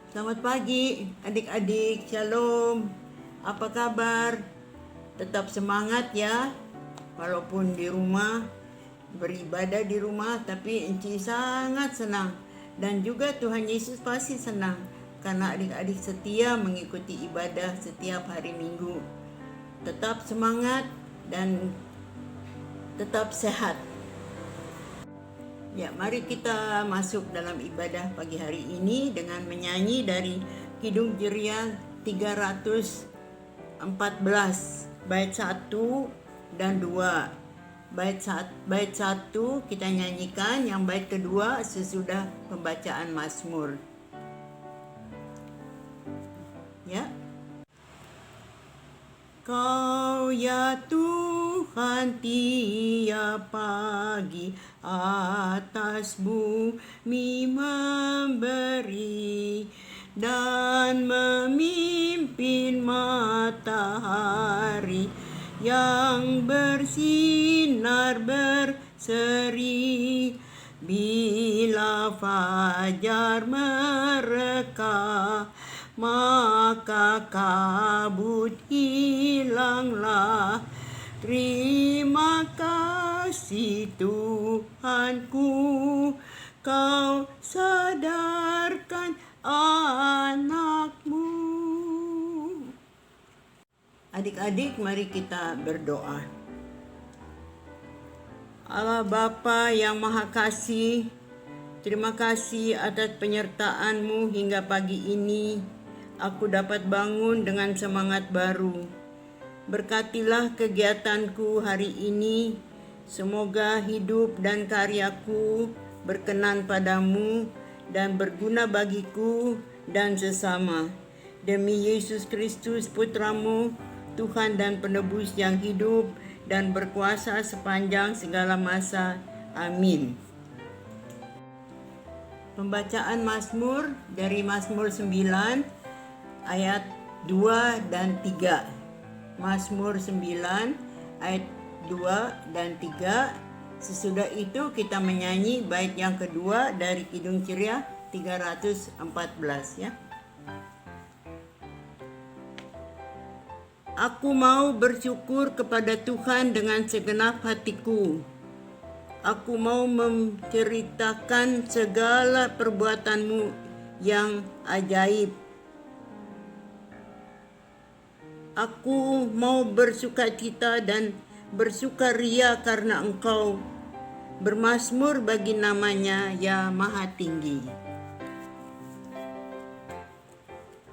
Selamat pagi adik-adik, shalom. Apa kabar? Tetap semangat ya. Walaupun di rumah, beribadah di rumah, tapi Enci sangat senang. Dan juga Tuhan Yesus pasti senang karena adik-adik setia mengikuti ibadah setiap hari Minggu. Tetap semangat dan tetap sehat. Ya, mari kita masuk dalam ibadah pagi hari ini dengan menyanyi dari Kidung Jeria 314, bait 1 dan 2. Bait 1 kita nyanyikan, yang bait kedua sesudah pembacaan Mazmur. Ya. Kau ya Tuhan tiap pagi atas bumi memberi dan memimpin matahari yang bersinar berseri. Bila fajar mereka, maka kabut hilanglah. Terima kasih Tuhanku, kau sadarkan anakmu. Adik-adik, mari kita berdoa. Allah Bapa yang Maha Kasih, terima kasih atas penyertaan-Mu hingga pagi ini. Aku dapat bangun dengan semangat baru. Berkatilah kegiatanku hari ini. Semoga hidup dan karyaku berkenan padamu dan berguna bagiku dan sesama. Demi Yesus Kristus Putramu, Tuhan dan Penebus yang hidup dan berkuasa sepanjang segala masa. Amin. Pembacaan Mazmur dari Mazmur 9 ayat 2 dan 3. Mazmur 9 ayat 2 dan 3. Sesudah itu kita menyanyi bait yang kedua dari Kidung Jeria 314 ya. Aku mau bersyukur kepada Tuhan dengan segenap hatiku. Aku mau menceritakan segala perbuatan-Mu yang ajaib. Aku mau bersukacita dan bersukaria karena Engkau, bermazmur bagi namanya ya Maha Tinggi.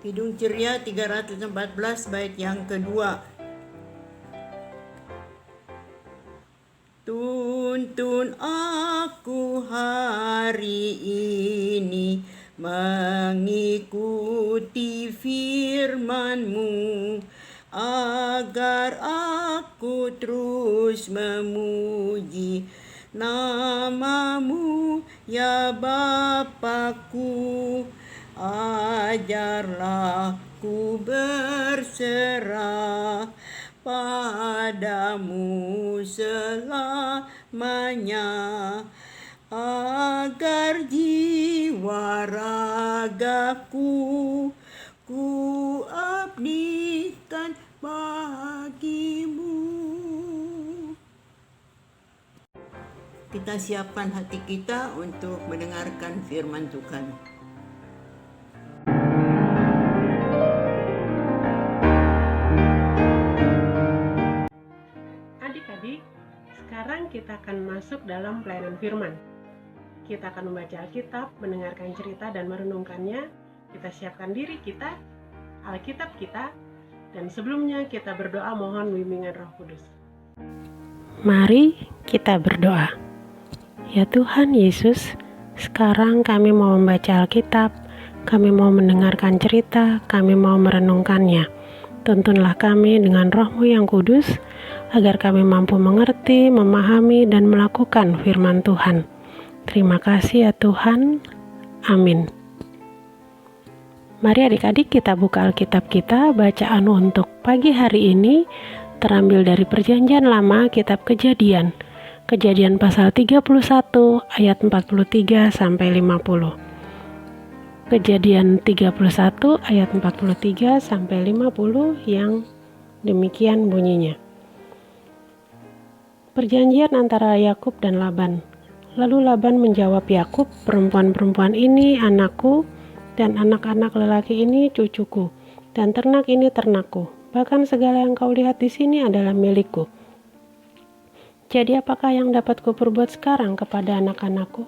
Kidung Jeria 314 bait yang kedua. Tuntun aku hari ini mengikuti firman-Mu, agar aku terus memuji nama-Mu ya Bapa-Ku. Ajarlah ku berserah padamu selamanya, agar jiwa ragaku ku abdikan bagimu. Kita siapkan hati kita untuk mendengarkan firman Tuhan. Adik-adik, sekarang kita akan masuk dalam pelayanan firman. Kita akan membaca Alkitab, mendengarkan cerita dan merenungkannya. Kita siapkan diri kita, Alkitab kita, dan sebelumnya kita berdoa mohon bimbingan Roh Kudus. Mari kita berdoa. Ya Tuhan Yesus, sekarang kami mau membaca Alkitab, kami mau mendengarkan cerita, kami mau merenungkannya. Tuntunlah kami dengan Roh-Mu yang kudus, agar kami mampu mengerti, memahami, dan melakukan firman Tuhan. Terima kasih ya Tuhan. Amin. Mari adik-adik kita buka Alkitab kita. Bacaan untuk pagi hari ini terambil dari Perjanjian Lama, kitab Kejadian. Kejadian pasal 31 ayat 43 sampai 50. Kejadian 31 ayat 43 sampai 50 yang demikian bunyinya. Perjanjian antara Yakub dan Laban. Lalu Laban menjawab Yakub, "Perempuan-perempuan ini anakku, dan anak-anak lelaki ini cucuku, dan ternak ini ternakku. Bahkan segala yang kau lihat di sini adalah milikku. Jadi apakah yang dapat kuperbuat sekarang kepada anak-anakku?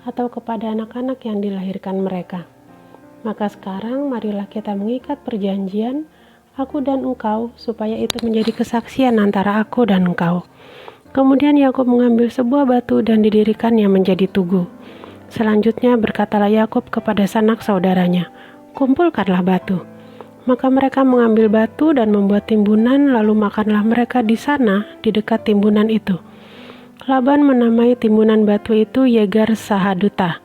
Atau kepada anak-anak yang dilahirkan mereka? Maka sekarang marilah kita mengikat perjanjian, aku dan engkau, supaya itu menjadi kesaksian antara aku dan engkau." Kemudian Yakub mengambil sebuah batu dan didirikannya menjadi tugu. Selanjutnya berkatalah Yakub kepada sanak saudaranya, "Kumpulkanlah batu." Maka mereka mengambil batu dan membuat timbunan, lalu makanlah mereka di sana di dekat timbunan itu. Laban menamai timbunan batu itu Yegar Sahaduta,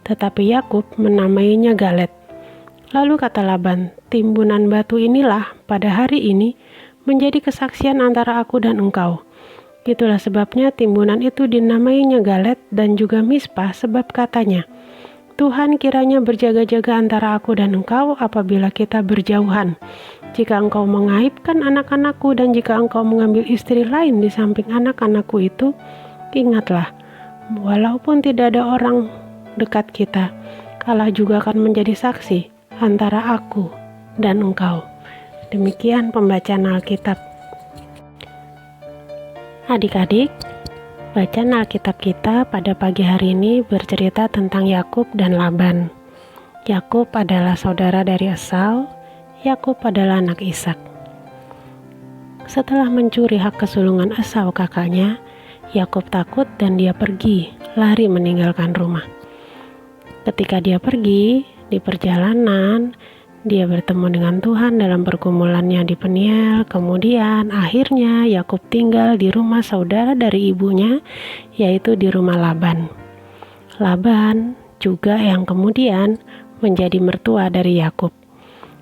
tetapi Yakub menamainya Galet. Lalu kata Laban, "Timbunan batu inilah pada hari ini menjadi kesaksian antara aku dan engkau." Itulah sebabnya timbunan itu dinamainya Galet dan juga Mispa, sebab katanya, "Tuhan kiranya berjaga-jaga antara aku dan engkau apabila kita berjauhan. Jika engkau mengaibkan anak-anakku dan jika engkau mengambil istri lain di samping anak-anakku itu, ingatlah, walaupun tidak ada orang dekat kita, Allah juga akan menjadi saksi antara aku dan engkau." Demikian pembacaan Alkitab. Adik-adik, bacaan Alkitab kita pada pagi hari ini bercerita tentang Yakub dan Laban. Yakub adalah saudara dari Esau, Yakub adalah anak Ishak. Setelah mencuri hak kesulungan Esau kakaknya, Yakub takut dan dia pergi, lari meninggalkan rumah. Ketika dia pergi, di perjalanan, dia bertemu dengan Tuhan dalam pergumulannya di Peniel. Kemudian akhirnya Yakub tinggal di rumah saudara dari ibunya, yaitu di rumah Laban. Laban juga yang kemudian menjadi mertua dari Yakub.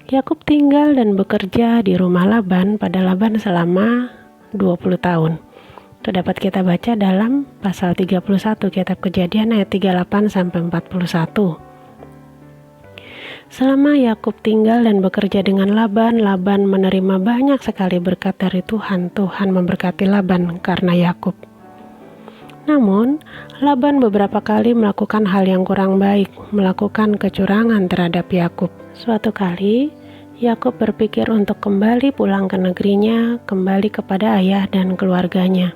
Yakub tinggal dan bekerja di rumah Laban pada Laban selama 20 tahun. Itu dapat kita baca dalam pasal 31 kitab Kejadian ayat 38 sampai 41. Selama Yakub tinggal dan bekerja dengan Laban, Laban menerima banyak sekali berkat dari Tuhan. Tuhan memberkati Laban karena Yakub. Namun, Laban beberapa kali melakukan hal yang kurang baik, melakukan kecurangan terhadap Yakub. Suatu kali, Yakub berpikir untuk kembali pulang ke negerinya, kembali kepada ayah dan keluarganya.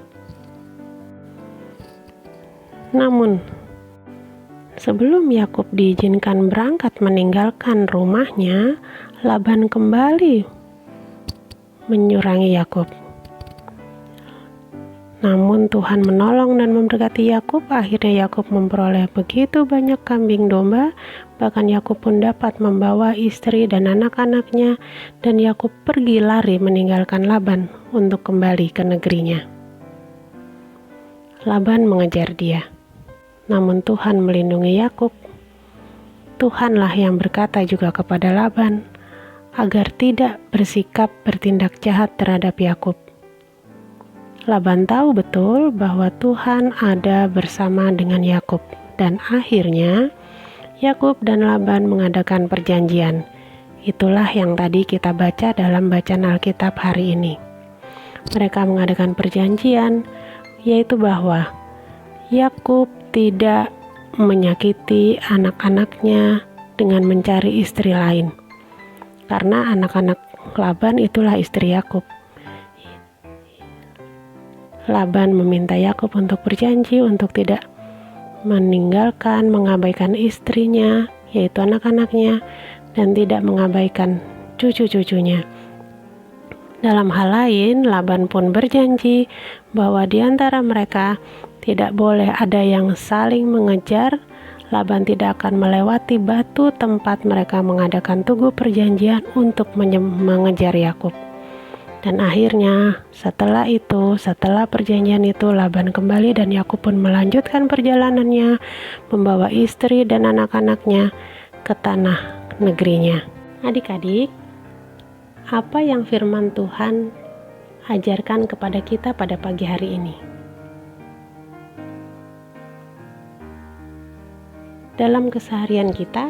Namun, sebelum Yakub diizinkan berangkat meninggalkan rumahnya, Laban kembali menyurangi Yakub. Namun Tuhan menolong dan memberkati Yakub. Akhirnya Yakub memperoleh begitu banyak kambing domba, bahkan Yakub pun dapat membawa istri dan anak-anaknya, dan Yakub pergi lari meninggalkan Laban untuk kembali ke negerinya. Laban mengejar dia. Namun Tuhan melindungi Yakub. Tuhanlah yang berkata juga kepada Laban agar tidak bersikap bertindak jahat terhadap Yakub. Laban tahu betul bahwa Tuhan ada bersama dengan Yakub, dan akhirnya Yakub dan Laban mengadakan perjanjian. Itulah yang tadi kita baca dalam bacaan Alkitab hari ini. Mereka mengadakan perjanjian, yaitu bahwa Yakub tidak menyakiti anak-anaknya dengan mencari istri lain, karena anak-anak Laban itulah istri Yakub. Laban meminta Yakub untuk berjanji untuk tidak meninggalkan, mengabaikan istrinya, yaitu anak-anaknya, dan tidak mengabaikan cucu-cucunya. Dalam hal lain, Laban pun berjanji bahwa di antara mereka tidak boleh ada yang saling mengejar. Laban tidak akan melewati batu tempat mereka mengadakan tugu perjanjian untuk mengejar Yakub. Dan akhirnya setelah perjanjian itu, Laban kembali dan Yakub pun melanjutkan perjalanannya, membawa istri dan anak-anaknya ke tanah negerinya. Adik-adik, apa yang firman Tuhan ajarkan kepada kita pada pagi hari ini? dalam keseharian kita,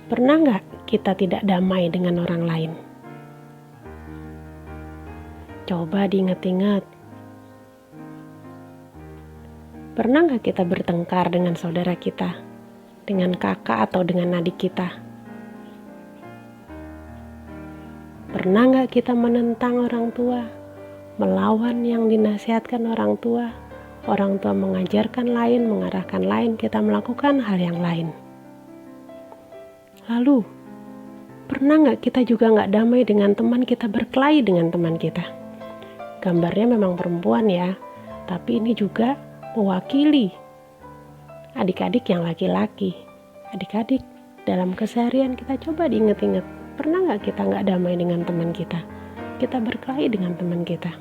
pernah nggak kita tidak damai dengan orang lain? Coba diingat-ingat. Pernah nggak kita bertengkar dengan saudara kita, dengan kakak atau dengan adik kita? Pernah nggak kita menentang orang tua, melawan yang dinasihatkan orang tua mengajarkan lain, mengarahkan lain, kita melakukan hal yang lain? Lalu, pernah nggak kita juga nggak damai dengan teman kita, berkelahi dengan teman kita? Gambarnya memang perempuan ya, tapi ini juga mewakili adik-adik yang laki-laki. Adik-adik, dalam keseharian kita coba diingat-ingat, pernah nggak kita nggak damai dengan teman kita? Kita berkelahi dengan teman kita.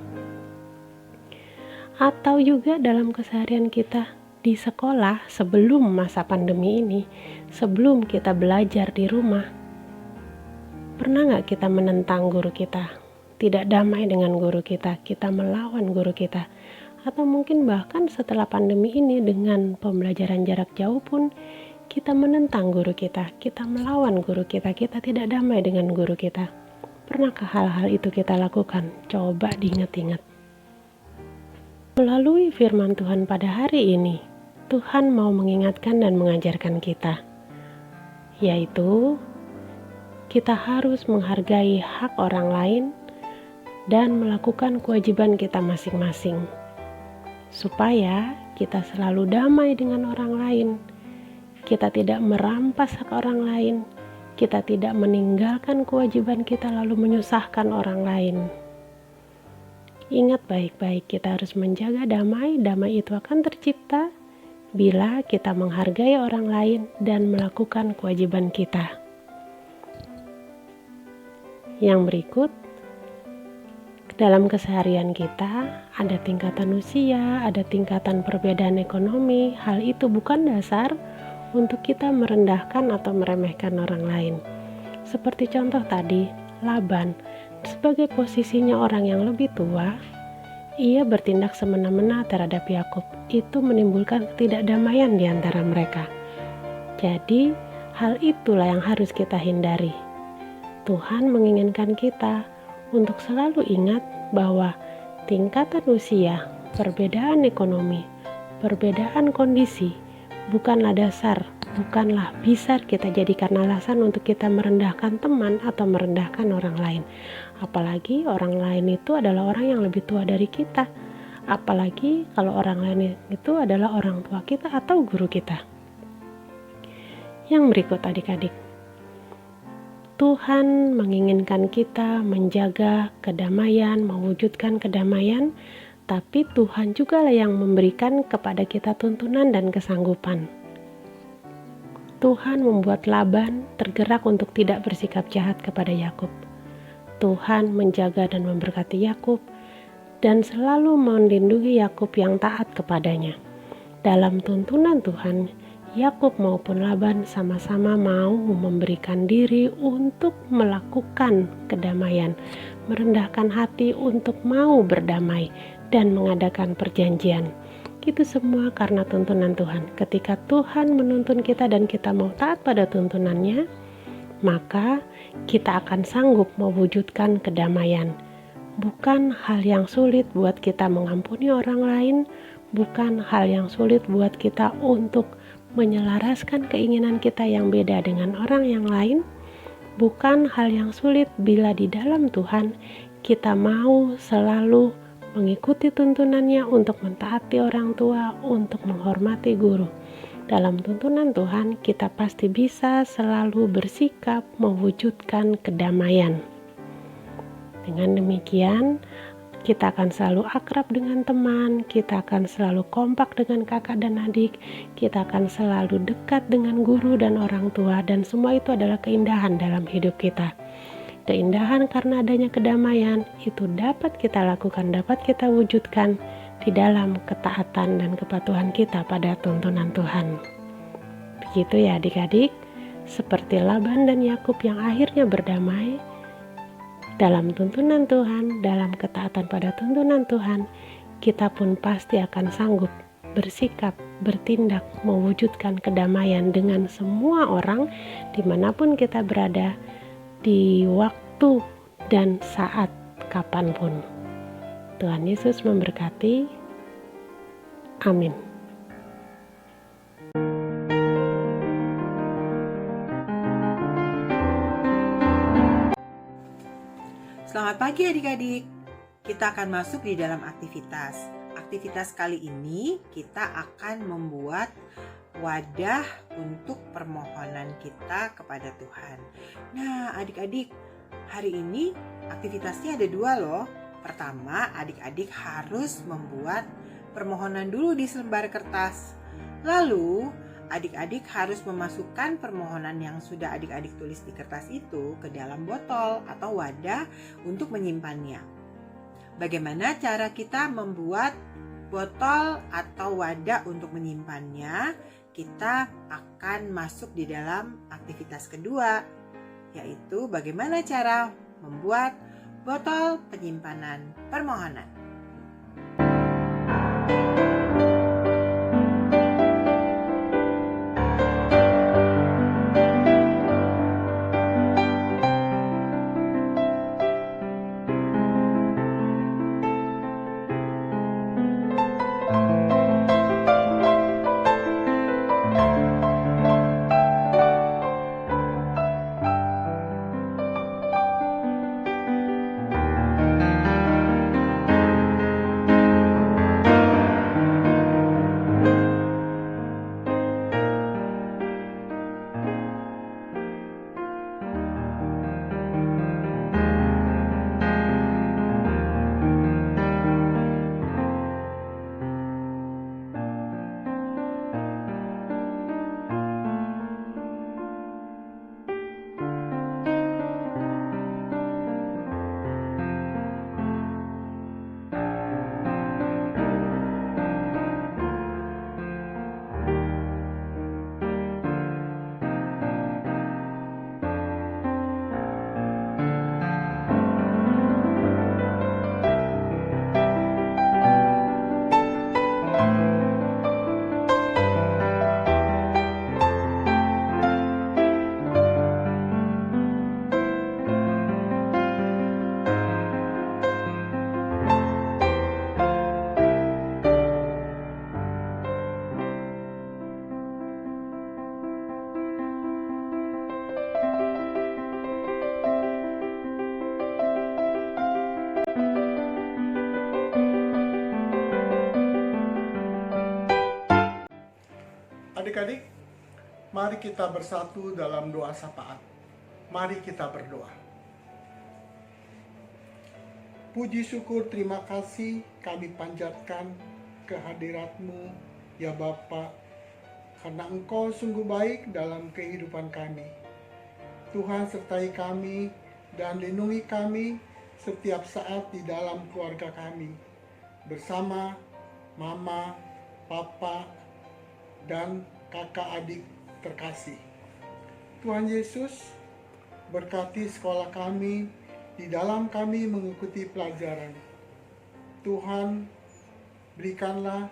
Atau juga dalam keseharian kita di sekolah sebelum masa pandemi ini, sebelum kita belajar di rumah, pernah nggak kita menentang guru kita, tidak damai dengan guru kita melawan guru kita? Atau mungkin bahkan setelah pandemi ini dengan pembelajaran jarak jauh pun kita menentang guru kita melawan guru kita tidak damai dengan guru kita. Pernahkah hal-hal itu kita lakukan? Coba diingat-ingat. Melalui firman Tuhan pada hari ini, Tuhan mau mengingatkan dan mengajarkan kita, yaitu kita harus menghargai hak orang lain dan melakukan kewajiban kita masing-masing, supaya kita selalu damai dengan orang lain. Kita tidak merampas hak orang lain, kita tidak meninggalkan kewajiban kita lalu menyusahkan orang lain. Ingat baik-baik, kita harus menjaga damai. Damai itu akan tercipta bila kita menghargai orang lain dan melakukan kewajiban kita. Yang berikut, dalam keseharian kita ada tingkatan usia, ada tingkatan perbedaan ekonomi. Hal itu bukan dasar untuk kita merendahkan atau meremehkan orang lain. Seperti contoh tadi, Laban, sebagai posisinya orang yang lebih tua, ia bertindak semena-mena terhadap Yakub. Itu menimbulkan ketidakdamaian di antara mereka. Jadi, hal itulah yang harus kita hindari. Tuhan menginginkan kita untuk selalu ingat bahwa tingkatan usia, perbedaan ekonomi, perbedaan kondisi bukanlah dasar, bukanlah bisa kita jadikan alasan untuk kita merendahkan teman atau merendahkan orang lain. Apalagi orang lain itu adalah orang yang lebih tua dari kita. Apalagi kalau orang lain itu adalah orang tua kita atau guru kita. Yang berikut adik-adik, Tuhan menginginkan kita menjaga kedamaian, mewujudkan kedamaian, tapi Tuhan juga lah yang memberikan kepada kita tuntunan dan kesanggupan. Tuhan membuat Laban tergerak untuk tidak bersikap jahat kepada Yakub. Tuhan menjaga dan memberkati Yakub dan selalu melindungi Yakub yang taat kepadanya. Dalam tuntunan Tuhan, Yakub maupun Laban sama-sama mau memberikan diri untuk melakukan kedamaian, merendahkan hati untuk mau berdamai dan mengadakan perjanjian. Itu semua karena tuntunan Tuhan. Ketika Tuhan menuntun kita dan kita mau taat pada tuntunannya, maka kita akan sanggup mewujudkan kedamaian. Bukan hal yang sulit buat kita mengampuni orang lain, bukan hal yang sulit buat kita untuk menyelaraskan keinginan kita yang beda dengan orang yang lain, bukan hal yang sulit bila di dalam Tuhan kita mau selalu mengikuti tuntunannya untuk mentaati orang tua, untuk menghormati guru. Dalam tuntunan Tuhan, kita pasti bisa selalu bersikap mewujudkan kedamaian. Dengan demikian, kita akan selalu akrab dengan teman, kita akan selalu kompak dengan kakak dan adik, kita akan selalu dekat dengan guru dan orang tua, dan semua itu adalah keindahan dalam hidup kita. Keindahan karena adanya kedamaian itu dapat kita lakukan, dapat kita wujudkan di dalam ketaatan dan kepatuhan kita pada tuntunan Tuhan. Begitu ya adik-adik, seperti Laban dan Yakub yang akhirnya berdamai dalam tuntunan Tuhan, dalam ketaatan pada tuntunan Tuhan, kita pun pasti akan sanggup bersikap, bertindak, mewujudkan kedamaian dengan semua orang dimanapun kita berada, di waktu dan saat kapanpun. Tuhan Yesus memberkati. Amin. Selamat pagi adik-adik. Kita akan masuk di dalam aktivitas. Aktivitas kali ini kita akan membuat wadah untuk permohonan kita kepada Tuhan. Nah, adik-adik, hari ini aktivitasnya ada 2 loh. Pertama, adik-adik harus membuat permohonan dulu di selembar kertas. Lalu, adik-adik harus memasukkan permohonan yang sudah adik-adik tulis di kertas itu ke dalam botol atau wadah untuk menyimpannya. Bagaimana cara kita membuat botol atau wadah untuk menyimpannya? Kita akan masuk di dalam aktivitas kedua, yaitu bagaimana cara membuat botol penyimpanan permohonan. Adik-adik, mari kita bersatu dalam doa syafaat. Mari kita berdoa. Puji syukur terima kasih kami panjatkan kehadirat-Mu, ya Bapa, karena Engkau sungguh baik dalam kehidupan kami. Tuhan sertai kami dan lindungi kami setiap saat di dalam keluarga kami, bersama Mama, Papa, dan kakak adik terkasih. Tuhan Yesus, berkati sekolah kami, di dalam kami mengikuti pelajaran. Tuhan, berikanlah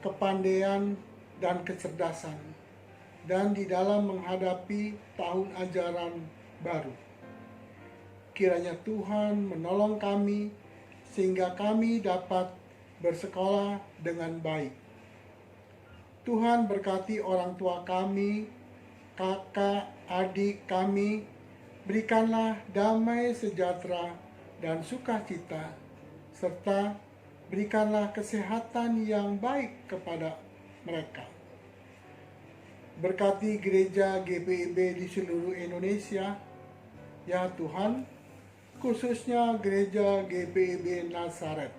kepandaian dan kecerdasan, dan di dalam menghadapi tahun ajaran baru. Kiranya Tuhan menolong kami, sehingga kami dapat bersekolah dengan baik. Tuhan berkati orang tua kami, kakak, adik kami, berikanlah damai sejahtera dan sukacita, serta berikanlah kesehatan yang baik kepada mereka. Berkati gereja GPIB di seluruh Indonesia, ya Tuhan, khususnya gereja GPIB Nazaret.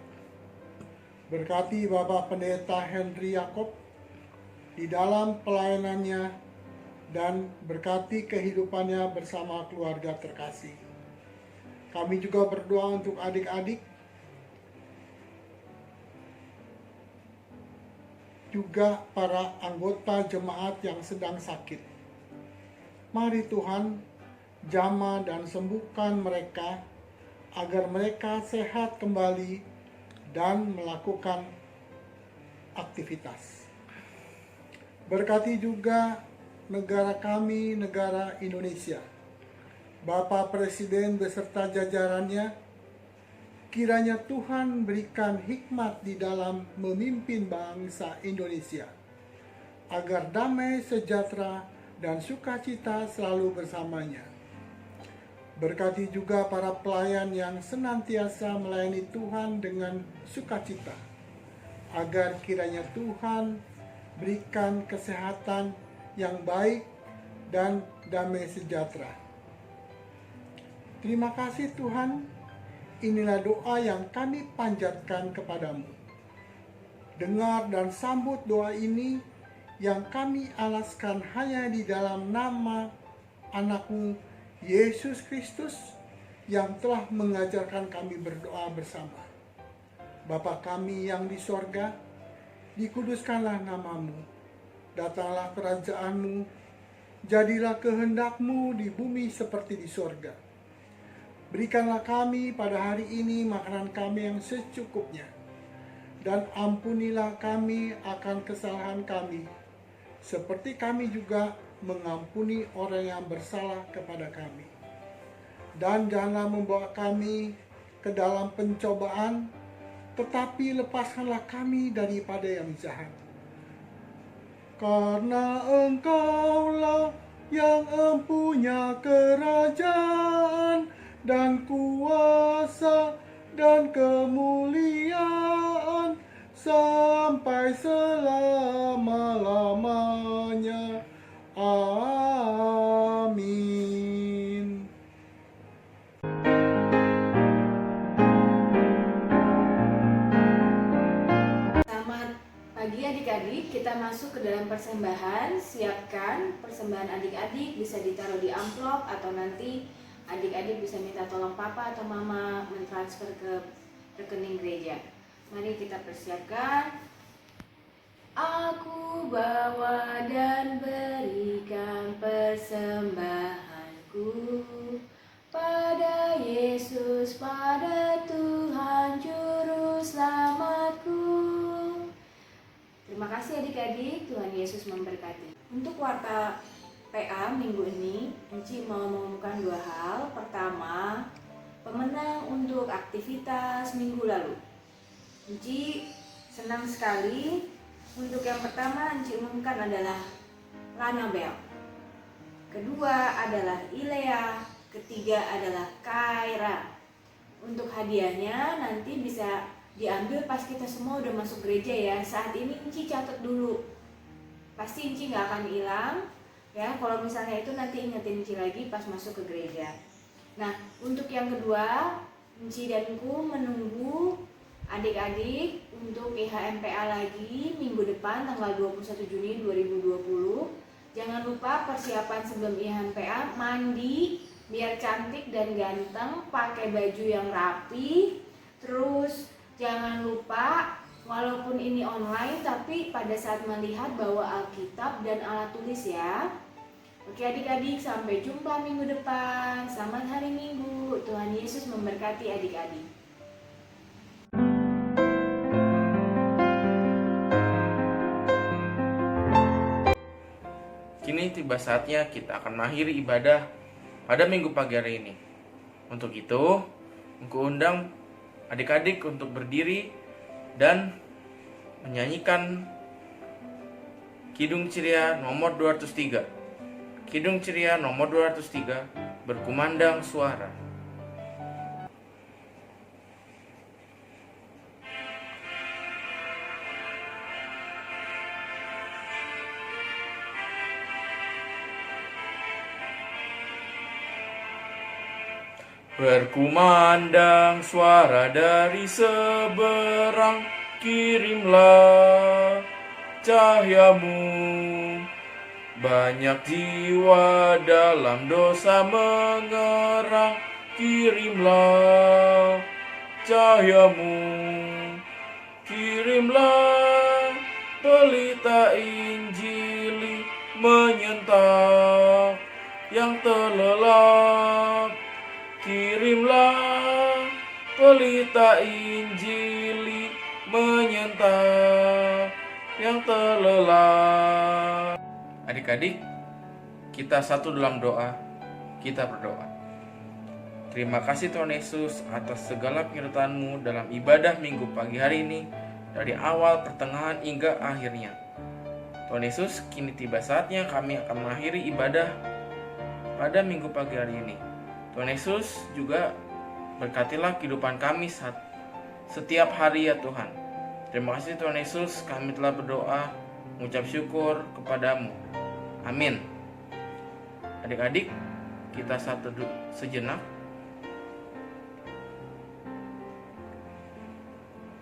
Berkati Bapak Pendeta Henry Yakob di dalam pelayanannya, dan berkati kehidupannya bersama keluarga terkasih. Kami juga berdoa untuk adik-adik, juga para anggota jemaat yang sedang sakit. Mari Tuhan, jamah dan sembuhkan mereka, agar mereka sehat kembali dan melakukan aktivitas. Berkati juga negara kami, negara Indonesia. Bapak Presiden beserta jajarannya, kiranya Tuhan berikan hikmat di dalam memimpin bangsa Indonesia, agar damai, sejahtera, dan sukacita selalu bersamanya. Berkati juga para pelayan yang senantiasa melayani Tuhan dengan sukacita, agar kiranya Tuhan berikan kesehatan yang baik dan damai sejahtera. Terima kasih Tuhan, inilah doa yang kami panjatkan kepadamu. Dengar dan sambut doa ini yang kami alaskan hanya di dalam nama anak-Mu Yesus Kristus yang telah mengajarkan kami berdoa bersama. Bapa kami yang di sorga, dikuduskanlah nama-Mu, datanglah kerajaan-Mu, jadilah kehendak-Mu di bumi seperti di sorga. Berikanlah kami pada hari ini makanan kami yang secukupnya, dan ampunilah kami akan kesalahan kami, seperti kami juga mengampuni orang yang bersalah kepada kami. Dan janganlah membawa kami ke dalam pencobaan, tetapi lepaskanlah kami daripada yang jahat. Karena Engkaulah yang empunya kerajaan dan kuasa dan kemuliaan sampai selama-lamanya. Amin. Selamat pagi adik-adik, kita masuk ke dalam persembahan. Siapkan persembahan adik-adik, bisa ditaruh di amplop atau nanti adik-adik bisa minta tolong papa atau mama mentransfer ke rekening gereja. Mari kita persiapkan. Aku bawa dan berikan persembahanku pada Yesus, pada Tuhan Juru Selamatku. Terima kasih adik-adik, Tuhan Yesus memberkati. Untuk warta PA minggu ini, Enci mau mengumumkan 2 hal. Pertama, pemenang untuk aktivitas minggu lalu. Enci senang sekali. Untuk yang pertama Enci umumkan adalah Lanabel. Kedua adalah Ilea. Ketiga adalah Kaira. Untuk hadiahnya nanti bisa diambil pas kita semua udah masuk gereja ya. Saat ini Enci catat dulu. Pasti Enci gak akan hilang ya. Kalau misalnya itu nanti ingetin Enci lagi pas masuk ke gereja. Nah, untuk yang kedua, Enci dan Ku menunggu adik-adik untuk IHMPA lagi minggu depan tanggal 21 Juni 2020. Jangan lupa persiapan sebelum IHMPA, mandi biar cantik dan ganteng, pakai baju yang rapi. Terus jangan lupa walaupun ini online tapi pada saat melihat bawa Alkitab dan alat tulis ya. Oke adik-adik, sampai jumpa minggu depan. Selamat hari Minggu. Tuhan Yesus memberkati adik-adik. Kini tiba saatnya kita akan mengakhiri ibadah pada minggu pagi hari ini. Untuk itu, aku undang adik-adik untuk berdiri dan menyanyikan Kidung Ceria nomor 203. Kidung Ceria nomor 203, berkumandang suara. Berkumandang suara dari seberang, kirimlah cahayamu. Banyak jiwa dalam dosa mengerang, kirimlah cahayamu. Kirimlah pelita Injili menyentak yang terlelap. Kirimlah pelita Injili menyentak lelah. Adik-adik, kita satu dalam doa. Kita berdoa. Terima kasih Tuhan Yesus atas segala penyertaan-Mu dalam ibadah minggu pagi hari ini, dari awal, pertengahan, hingga akhirnya. Tuhan Yesus, kini tiba saatnya kami akan mengakhiri ibadah pada minggu pagi hari ini. Tuhan Yesus juga berkatilah kehidupan kami setiap hari ya Tuhan. Terima kasih Tuhan Yesus, kami telah berdoa, mengucap syukur kepadamu. Amin. Adik-adik, kita satu sejenak.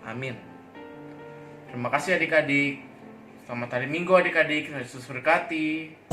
Amin. Terima kasih adik-adik. Selamat hari Minggu adik-adik. Yesus berkati.